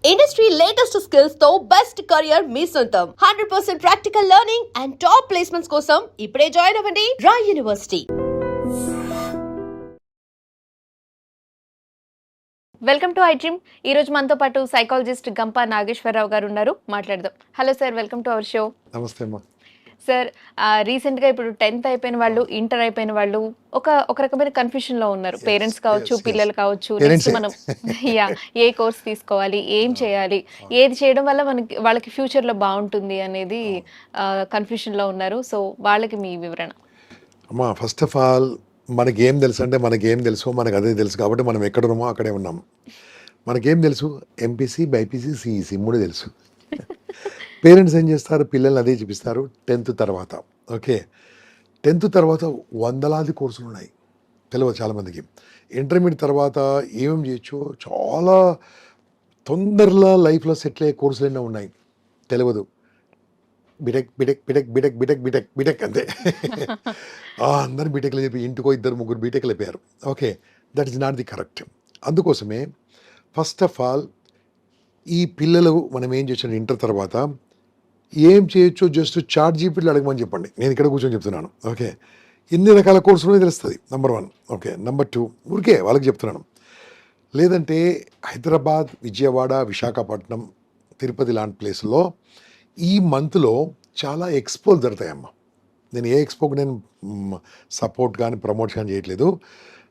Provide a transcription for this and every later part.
Industry latest skills తో best career మీ సొంతం. 100% practical learning and top placements కోసం ఇప్పుడే జాయిన్ అవ్వండి Rai university. Welcome to I dream. ఈ రోజు మనతో పాటు సైకాలజిస్ట్ గంపా నాగేశ్వరరావు గారు ఉన్నారు. మాట్లాడదాం. Hello sir, welcome to our show. నమస్తే అమ్మా. సార్, రీసెంట్గా ఇప్పుడు 10th అయిపోయిన వాళ్ళు, ఇంటర్ అయిపోయిన వాళ్ళు ఒక రకమైన కన్ఫ్యూషన్లో ఉన్నారు. పేరెంట్స్ కావచ్చు, పిల్లలు కావచ్చు. నెక్స్ట్ మనం ఏ కోర్స్ తీసుకోవాలి, ఏం చేయాలి, ఏది చేయడం వల్ల వాళ్ళకి ఫ్యూచర్లో బాగుంటుంది అనేది కన్ఫ్యూషన్లో ఉన్నారు. సో వాళ్ళకి మీ వివరణ. అమ్మా, ఫస్ట్ ఆఫ్ ఆల్ మనకేం తెలుసు అంటే మనకేం తెలుసు, మనకు అదే తెలుసు కాబట్టి మనం ఎక్కడున్నామో అక్కడే ఉన్నాం. మనకేం తెలుసు, ఎంపీసీ, బైపీసీ, సిఈసీ 3 తెలుసు. పేరెంట్స్ ఏం చేస్తారు, పిల్లల్ని అదే చూపిస్తారు. 10th తర్వాత ఓకే, 10th తర్వాత వందలాది కోర్సులు ఉన్నాయి, తెలియదు చాలామందికి. ఇంటర్మీడియట్ తర్వాత ఏమేమి చేయొచ్చు, చాలా తొందరలో లైఫ్లో సెటిల్ అయ్యే కోర్సులు ఎన్నో ఉన్నాయి, తెలియదు. B Tech B Tech B Tech B Tech B Tech B Tech B Tech అంతే. అందరు బీటెక్లు చెప్పి ఇంటికో 2-3 బీటెక్లు అయిపోయారు. Okay, that is not the correct. అందుకోసమే ఫస్ట్ ఆఫ్ ఆల్ ఈ పిల్లలు మనం ఏం చేసాం, ఇంటర్ తర్వాత ఏం చేయొచ్చు, జస్ట్ చాట్ జీపీటీలో అడగమని చెప్పండి. నేను ఇక్కడ కూర్చొని చెప్తున్నాను. ఓకే, ఎన్ని రకాల కోర్సులు తెలుస్తుంది, నెంబర్ 1. ఓకే, నెంబర్ 2 ఊరికే వాళ్ళకి చెప్తున్నాను. లేదంటే హైదరాబాద్, విజయవాడ, విశాఖపట్నం, తిరుపతి లాంటి ప్లేస్లో ఈ మంత్లో చాలా ఎక్స్పోలు జరుగుతాయమ్మా. నేను ఏ ఎక్స్పోకి నేను సపోర్ట్ కానీ ప్రమోట్ కానీ చేయట్లేదు.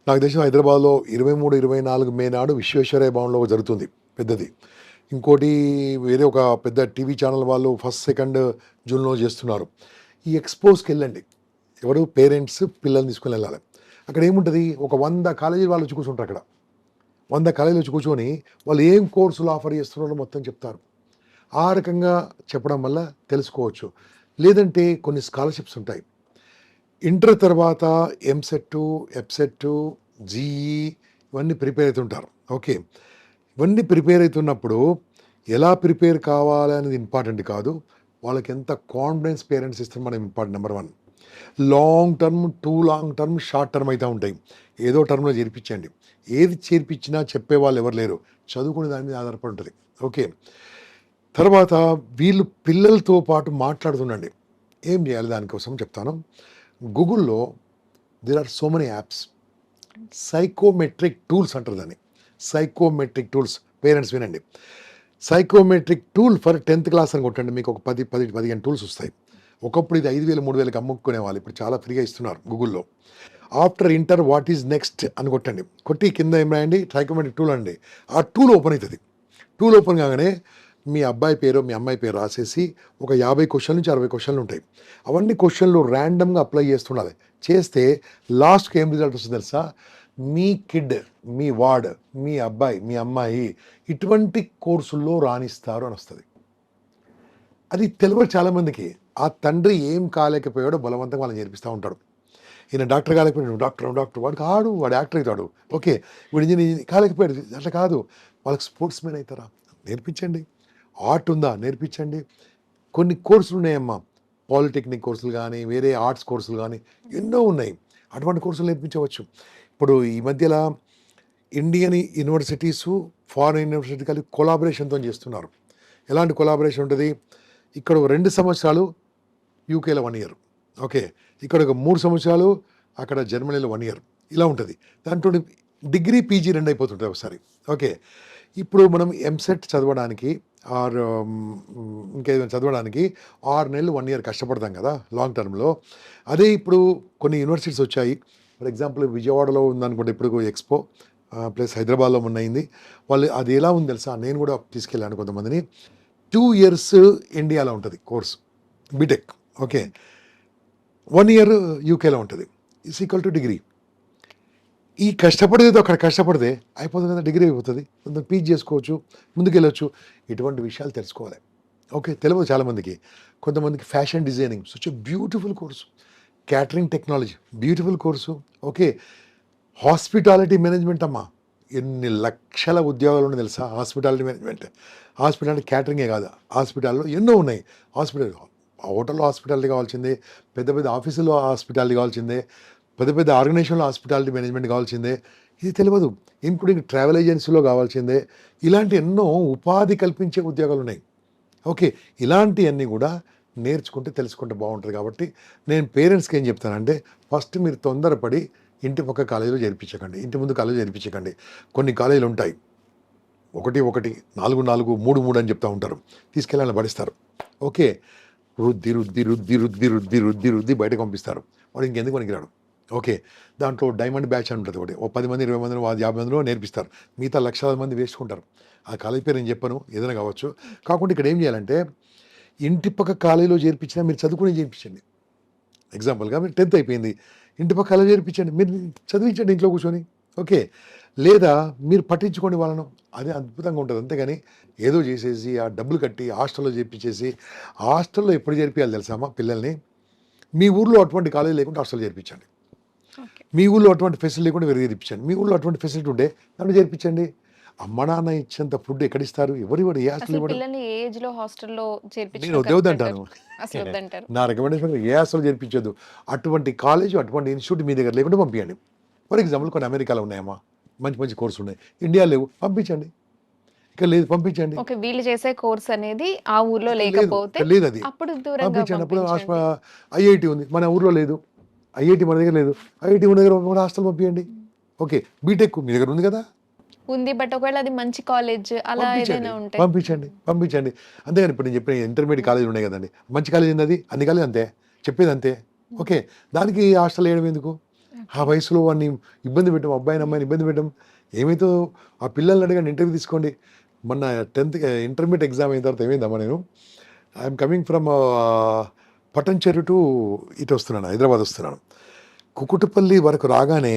నాకు తెలిసిన హైదరాబాద్లో 23-24 మే నాడు విశ్వేశ్వరయ్య భవన్లో జరుగుతుంది, పెద్దది. ఇంకోటి వేరే ఒక పెద్ద టీవీ ఛానల్ వాళ్ళు 1st, 2nd జూన్లో చేస్తున్నారు. ఈ ఎక్స్పోస్కి వెళ్ళండి. ఎవరు పేరెంట్స్ పిల్లల్ని తీసుకుని వెళ్ళాలి. అక్కడ ఏముంటుంది, ఒక 100 కాలేజీ వాళ్ళు వచ్చి కూర్చుంటారు. అక్కడ 100 కాలేజీలు వచ్చి కూర్చొని వాళ్ళు ఏం కోర్సులు ఆఫర్ చేస్తున్నారో మొత్తం చెప్తారు. ఆ రకంగా చెప్పడం వల్ల తెలుసుకోవచ్చు. లేదంటే కొన్ని స్కాలర్షిప్స్ ఉంటాయి. ఇంటర్ తర్వాత ఎంసెట్, ఎఫ్సెట్, జీఈ ఇవన్నీ ప్రిపేర్ అవుతుంటారు. ఓకే, ఇవన్నీ ప్రిపేర్ అవుతున్నప్పుడు ఎలా ప్రిపేర్ కావాలనేది ఇంపార్టెంట్ కాదు, వాళ్ళకి ఎంత కాన్ఫిడెన్స్ పేరెంట్స్ ఇస్తారు మనం important. Number 1. Long term, long term, short term అయితే ఉంటాయి. ఏదో టర్మ్లో చేర్పించండి. ఏది చేర్పించినా చెప్పేవాళ్ళు ఎవరు లేరు, చదువుకునే దాని మీద ఆధారపడి ఉంటుంది. ఓకే, తర్వాత వీళ్ళు పిల్లలతో పాటు మాట్లాడుతుండండి. ఏం చేయాలి దానికోసం చెప్తాను. గూగుల్లో there are so many apps. Psychometric tools అంటారు దాన్ని. సైకోమెట్రిక్ టూల్స్, పేరెంట్స్ వినండి. Psychometric tool for 10th class అని కొట్టండి, మీకు ఒక 10-15 టూల్స్ వస్తాయి. ఒకప్పుడు ఇది 5,000-3,000 అమ్ముకునేవాళ్ళు, ఇప్పుడు చాలా ఫ్రీగా ఇస్తున్నారు గూగుల్లో. After inter what is next అని కొట్టండి. కొట్టి కింద ఏం రాయండి, సైకోమెట్రిక్ టూల్ అండి. ఆ టూల్ ఓపెన్ అవుతుంది. టూల్ ఓపెన్ కాగానే మీ అబ్బాయి పేరు, మీ అమ్మాయి పేరు రాసేసి ఒక 50 క్వశ్చన్ల నుంచి 60 క్వశ్చన్లు ఉంటాయి. అవన్నీ క్వశ్చన్లు ర్యాండమ్గా అప్లై చేస్తుండాలి. చేస్తే లాస్ట్కి ఏం రిజల్ట్ వస్తుంది తెలుసా, మీ కిడ్, మీ వార్డ్, మీ అబ్బాయి, మీ అమ్మాయి ఇటువంటి కోర్సుల్లో రాణిస్తారు అని వస్తుంది. అది తెలియదు చాలామందికి. ఆ తండ్రి ఏం కాలేకపోయాడో బలవంతంగా వాళ్ళని నేర్పిస్తూ ఉంటాడు. ఈయన డాక్టర్ కాలేకపోయాడు, డాక్టర్ వాడు యాక్టర్ అవుతాడు. ఓకే, వీడు ఇంజనీర్ కాలేకపోయాడు, అట్లా కాదు. వాళ్ళకి స్పోర్ట్స్ మెన్ అవుతారా, నేర్పించండి. ఆర్ట్ ఉందా, నేర్పించండి. కొన్ని కోర్సులు ఉన్నాయమ్మా, పాలిటెక్నిక్ కోర్సులు కానీ, వేరే ఆర్ట్స్ కోర్సులు కానీ ఎన్నో ఉన్నాయి. అటువంటి కోర్సులు నేర్పించవచ్చు. ఇప్పుడు ఈ మధ్యలో ఇండియన్ యూనివర్సిటీసు, ఫారిన్ యూనివర్సిటీ కలిసి కొలాబరేషన్తో చేస్తున్నారు. ఎలాంటి కొలాబరేషన్ ఉంటుంది, ఇక్కడ 2 సంవత్సరాలు యూకేలో 1 ఇయర్, ఓకే, ఇక్కడ ఒక 3 సంవత్సరాలు, అక్కడ జర్మనీలో 1 ఇయర్, ఇలా ఉంటుంది. దాంట్లో డిగ్రీ, పీజీ 2 అయిపోతుంటాయి ఒకసారి. ఓకే, ఇప్పుడు మనం ఎంసెట్ చదవడానికి ఆర్ ఇంకేదైనా చదవడానికి 6 నెలలు 1 ఇయర్ కష్టపడతాం కదా లాంగ్ టర్మ్లో. అదే ఇప్పుడు కొన్ని యూనివర్సిటీస్ వచ్చాయి. ఫర్ ఎగ్జాంపుల్ విజయవాడలో ఉందనుకోండి, ఇప్పుడు ఎక్స్పో, ప్లస్ హైదరాబాద్లో ఉన్నయింది. వాళ్ళు అది ఎలా ఉంది తెలుసా, నేను కూడా తీసుకెళ్ళాను కొంతమందిని. 2 ఇయర్స్ ఇండియాలో ఉంటుంది కోర్స్, బీటెక్. ఓకే, 1 ఇయర్ యూకేలో ఉంటుంది. It's equal to degree. ఈ కష్టపడేది అక్కడ కష్టపడితే అయిపోతుంది కదా, డిగ్రీ అయిపోతుంది, కొంచెం పీజీ చేసుకోవచ్చు, ముందుకెళ్ళొచ్చు. ఇటువంటి విషయాలు తెలుసుకోవాలి. ఓకే, తెలియదు చాలామందికి. కొంతమందికి fashion designing, such beautiful course. Catering technology, beautiful course. Okay, hospitality management అమ్మా, ఎన్ని లక్షల ఉద్యోగాలు ఉన్నాయి తెలుసా హాస్పిటాలిటీ మేనేజ్మెంట్. హాస్పిటాలిటీ క్యాటరింగే కాదు, హాస్పిటాల్లో ఎన్నో ఉన్నాయి. హాస్పిటల్, హోటల్లో హాస్పిటాలిటీ కావాల్సిందే, పెద్ద పెద్ద ఆఫీసుల్లో హాస్పిటాలిటీ కావాల్సిందే, పెద్ద పెద్ద ఆర్గనైజేషన్లో హాస్పిటాలిటీ మేనేజ్మెంట్ కావాల్సిందే. ఇది తెలియదు. ఇంక్లూడింగ్ ట్రావెల్ ఏజెన్సీలో కావాల్సిందే, ఇలాంటి ఎన్నో ఉపాధి కల్పించే ఉద్యోగాలు ఉన్నాయి. ఓకే, ఇలాంటివన్నీ కూడా నేర్చుకుంటే తెలుసుకుంటే బాగుంటుంది. కాబట్టి నేను పేరెంట్స్కి ఏం చెప్తానంటే, ఫస్ట్ మీరు తొందరపడి ఇంటి పక్క కాలేజీలో చేర్పించకండి, ఇంటి ముందు కాలేజీలో చేర్పించకండి. కొన్ని కాలేజీలు ఉంటాయి 1, 1, 4, 4, 3, 3 అని చెప్తూ ఉంటారు, తీసుకెళ్ళాలని పడిస్తారు. ఓకే, రుద్ది రుద్ది రుద్ది రుద్ది రుద్ది రుద్ది రుద్ది బయటకు పంపిస్తారు. వాడు ఇంకెందుకు పనికిరాడు. ఓకే, దాంట్లో డైమండ్ బ్యాచ్ అని ఉంటుంది ఒకటి, 10 మంది 20 మంది 50 మందిలో నేర్పిస్తారు, మిగతా లక్షలాది మంది వేసుకుంటారు. ఆ కాలేజీ పేరు నేను చెప్పను, ఏదైనా కావచ్చు. కాకుండా ఇక్కడ ఏం చేయాలంటే, ఇంటి పక్క కాలేజీలో చేర్పించినా మీరు చదువుకుని చేర్పించండి. ఎగ్జాంపుల్గా మీరు 10th అయిపోయింది, ఇంటి పక్క కాలేజీ చేర్పించండి, మీరు చదివించండి ఇంట్లో కూర్చొని. ఓకే, లేదా మీరు పట్టించుకోండి వాళ్ళను, అదే అద్భుతంగా ఉంటుంది. అంతేగాని ఏదో చేసేసి ఆ డబ్బులు కట్టి హాస్టల్లో చేర్పించేసి, హాస్టల్లో ఎప్పుడు చేర్పించాలి తెలుసామా పిల్లల్ని? మీ ఊర్లో అటువంటి కాలేజీ లేకుండా హాస్టల్ చేర్పించండి. మీ ఊళ్ళో అటువంటి ఫెసిలిటీ లేకుండా వేరే చేర్పించండి. మీ ఊళ్ళో అటువంటి ఫెసిలిటీ ఉంటే దాన్ని చేర్పించండి. అమ్మ నాన్న ఇచ్చేంత ఫుడ్ ఎక్కడిస్తారు? ఎవరు ఏ హాస్టల్ ఇవ్వడం? పిల్లల్ని ఏ ఏజ్ లో హాస్టల్లో నేను వద్దంటాను. అసలు వద్దంటారు. నా రికమెండేషన్ ఏ హాస్టల్ చేర్పించొద్దు. అటువంటి కాలేజ్ అటువంటి ఇన్స్టిట్యూట్ మీ దగ్గర లేకుండా పంపించండి. ఫర్ ఎగ్జాంపుల్ కొన్ని అమెరికాలో ఉన్నాయమ్మా, మంచి మంచి కోర్సులు ఉన్నాయి, ఇండియా లేవు, పంపించండి. ఇక్కడ లేదు, పంపించండి. ఓకే, వీళ్ళు చేసే కోర్స్ అనేది ఆ ఊర్లో లేకపోతే లేదు, అది అప్పుడు దూరంగా పంపించండి. అప్పుడు పంపించండి. ఐఐటి ఉంది, మన ఊర్లో లేదు, ఐఐటి మన దగ్గర లేదు, ఐఐటి మన దగ్గర కూడా హాస్టల్ పంపించండి. ఓకే, బీటెక్ మీ దగ్గర ఉంది కదా, ఉంది, బట్ ఒకవేళ అది మంచి కాలేజ్ అలా ఏదైనా ఉంటే పంపించండి. అంతేగాని ఇప్పుడు నేను చెప్పిన ఇంటర్మీడియట్ కాలేజీలు ఉన్నాయి కదండి, మంచి కాలేజ్ ఉంది, అది అన్ని కాలేజ్ అంతే, చెప్పేది అంతే. ఓకే, దానికి హాస్టల్ వేయడం ఎందుకు? ఆ వయసులో వాడిని ఇబ్బంది పెట్టడం, అబ్బాయిని అమ్మాయిని ఇబ్బంది పెట్టడం ఏమైతే? ఆ పిల్లల్ని అడగండి, ఇంటర్వ్యూ తీసుకోండి. మొన్న 10th ఇంటర్మీడియట్ ఎగ్జామ్ అయిన తర్వాత ఏమైందమ్మా, నేను I'm coming from Patancheru to ఇటు వస్తున్నాను, హైదరాబాద్ వస్తున్నాను. కుకుటపల్లి వరకు రాగానే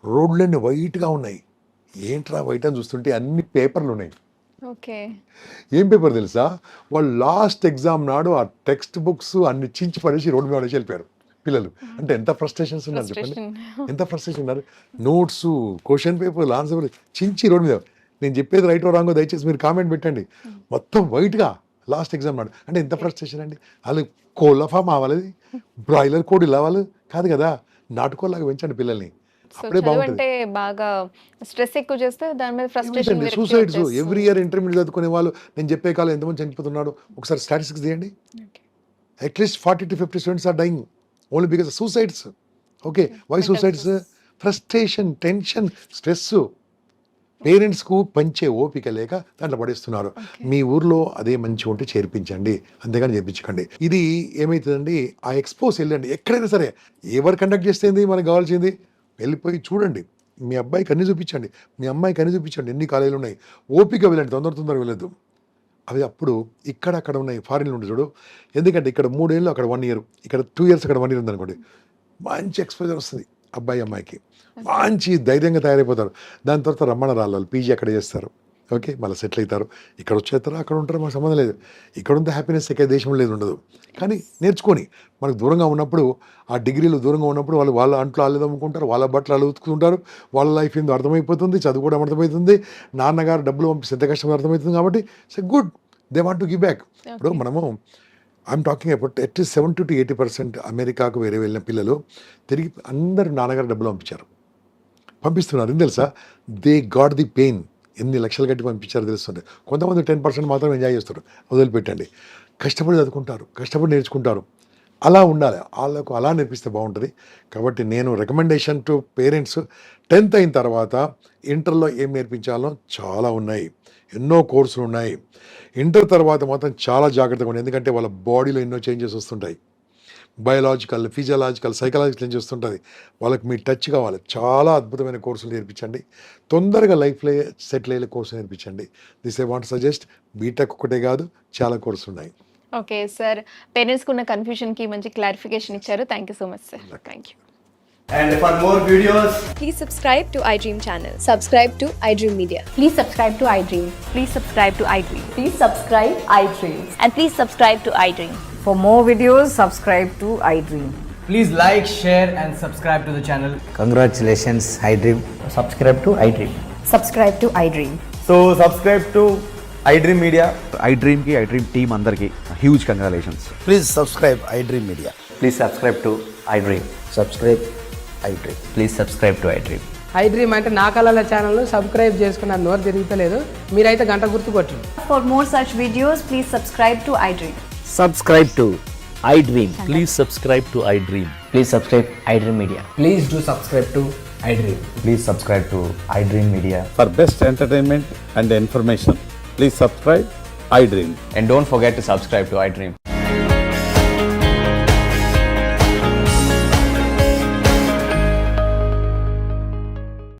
రోడ్లన్నీ వైట్గా ఉన్నాయి. ఏంట్రా వైట్ అని చూస్తుంటే అన్ని పేపర్లు ఉన్నాయి. ఓకే, ఏం పేపర్ తెలుసా? వాళ్ళు లాస్ట్ ఎగ్జామ్ నాడు ఆ టెక్స్ట్ బుక్స్ అన్ని చించి పడేసి రోడ్డు మీద పడేసి వెళ్ళిపోయారు పిల్లలు. అంటే ఎంత ఫ్రస్ట్రేషన్స్ ఉన్నారు చెప్పండి, ఎంత ఫ్రస్ట్రేషన్ ఉన్నారు. నోట్స్, క్వశ్చన్ పేపర్లు, ఆన్సర్ చించి రోడ్డు మీద. నేను చెప్పేది రైట్ రాంగో దయచేసి మీరు కామెంట్ పెట్టండి. మొత్తం వైట్గా లాస్ట్ ఎగ్జామ్ నాడు. అంటే ఎంత ఫ్రస్ట్రేషన్ అండి. వాళ్ళు కోళ్ళ ఫామ్ అవ్వాలి, బ్రాయిలర్ కోడి ఇలా వాళ్ళు కాదు కదా, నాటుకోలాగా పెంచండి పిల్లల్ని, అప్పుడే బాగుంటుంది. బాగా స్ట్రెస్ ఎక్కువ చేస్తే దాని మీద frustration, suicides every year intermediate చదువుకునే వాళ్ళు, నేను చెప్పే కాలం ఎంతమంది చనిపోతున్నాడు ఒకసారి స్టాటిస్టిక్స్ తీయండి. At least 40 to 50 students are dying only because of suicides. Okay, why suicides? Frustration, tension, stress. పేరెంట్స్కు పంచే ఓపిక లేక దాంట్లో పడేస్తున్నారు. మీ ఊర్లో అదే మంచిగా ఉంటే చేర్పించండి, అంతేగాని చేర్పించకండి. ఇది ఏమవుతుందండి, ఆ ఎక్స్పోజ్ వెళ్ళండి. ఎక్కడైనా సరే ఎవరు కండక్ట్ చేస్తేంది, మనకు కావాల్సింది వెళ్ళిపోయి చూడండి. మీ అబ్బాయికి అన్ని చూపించండి, మీ అమ్మాయికి అన్ని చూపించండి. ఎన్ని కాలేజీలు ఉన్నాయి, ఓపిక వెళ్ళండి, తొందరగా వెళ్ళొద్దు. అవి అప్పుడు అక్కడ ఉన్నాయి, ఫారిన్లో ఉండి చూడు. ఎందుకంటే ఇక్కడ 3 ఏళ్ళు, అక్కడ 1 year, ఇక్కడ 2 years, అక్కడ 1 year ఉందనుకోండి, మంచి ఎక్స్పోజర్ వస్తుంది అబ్బాయి అమ్మాయికి, మంచి ధైర్యంగా తయారైపోతారు. దాని తర్వాత రమ్మణ రాళ్ళు పీజీ అక్కడ చేస్తారు. ఓకే, మళ్ళీ సెటిల్ అవుతారు, ఇక్కడ వచ్చేస్తారు, అక్కడ ఉంటారు, మాకు సంబంధం లేదు. ఇక్కడ ఉంటే హ్యాపీనెస్ ఎక్కడ దేశంలో లేదు, ఉండదు. కానీ నేర్చుకొని మనకు దూరంగా ఉన్నప్పుడు, ఆ డిగ్రీలు దూరంగా ఉన్నప్పుడు వాళ్ళ అంట్లో వాళ్ళు అమ్ముకుంటారు, వాళ్ళ బట్టలు వాళ్ళు ఉతుకుంటారు, వాళ్ళ లైఫ్ ఏందో అర్థమైపోతుంది, చదువుకోవడం అర్థమవుతుంది, నాన్నగారు డబ్బులు పంపిస్తే ఎంత కష్టం అర్థమవుతుంది. కాబట్టి it's good, they want to give back. ఇప్పుడు మనము I'm talking about at least 70 to 80% అమెరికాకు వేరే వెళ్ళిన పిల్లలు తిరిగి అందరు నాన్నగారు డబ్బులు పంపిస్తున్నారు. ఏం తెలుసా? They got the pain. ఎన్ని లక్షలు కట్టి పంపించారో తెలుస్తుంది. కొంతమంది 10% మాత్రం ఎంజాయ్ చేస్తారు, వదిలిపెట్టండి. కష్టపడి చదువుకుంటారు, కష్టపడి నేర్చుకుంటారు. అలా ఉండాలి, వాళ్ళకు అలా నేర్పిస్తే బాగుంటుంది. కాబట్టి నేను రికమెండేషన్ టు పేరెంట్స్, 10th అయిన తర్వాత ఇంటర్లో ఏం నేర్పించాలో చాలా ఉన్నాయి, ఎన్నో కోర్సులు ఉన్నాయి. ఇంటర్ తర్వాత మాత్రం చాలా జాగ్రత్తగా ఉండండి, ఎందుకంటే వాళ్ళ బాడీలో ఎన్నో చేంజెస్ వస్తుంటాయి. బయోలాజికల్, ఫిజియలాజికల్, సైకలాజికల్ చేంజ్ వస్తుంటుంది. వాళ్ళకి మీ టచ్ కావాలి. చాలా అద్భుతమైన కోర్సులు నేర్పించండి. తొందరగా లైఫ్లో సెటిల్ అయ్యే కోర్సు నేర్పించండి. This I want suggest. B Tech ఒకటే కాదు, చాలా కోర్సులు ఉన్నాయి. ఓకే సార్, పేరెంట్స్కి ఉన్న కన్ఫ్యూషన్కి మంచి క్లారిఫికేషన్ ఇచ్చారు. Thank you so much sir. Thank you. And for more videos, Please subscribe to iDream channel. Subscribe to iDream Media. Please subscribe to iDream. Please subscribe to iDream. Please subscribe iDream. And please subscribe to iDream. For more videos, subscribe to iDream. please like, share and subscribe to the channel. Congratulations, iDream. Subscribe to iDream. Subscribe to iDream. So subscribe to iDream Media. iDream team అందరికి huge congratulations. Please subscribe iDream Media. Please subscribe to iDream. Subscribe iDream. Please subscribe to iDream. I dream అంటే నా కళల channel subscribe చేసుకున్న నోరు తిరుగుతలేదు, మీరైతే గంట గుర్తు కొట్టండి. For more such videos, please subscribe to iDream. Subscribe to iDream. Please subscribe to iDream. Please subscribe iDream Media. Please do subscribe to I dream. Please subscribe to iDream Media. For best entertainment and information, please subscribe iDream. And don't forget to subscribe to iDream.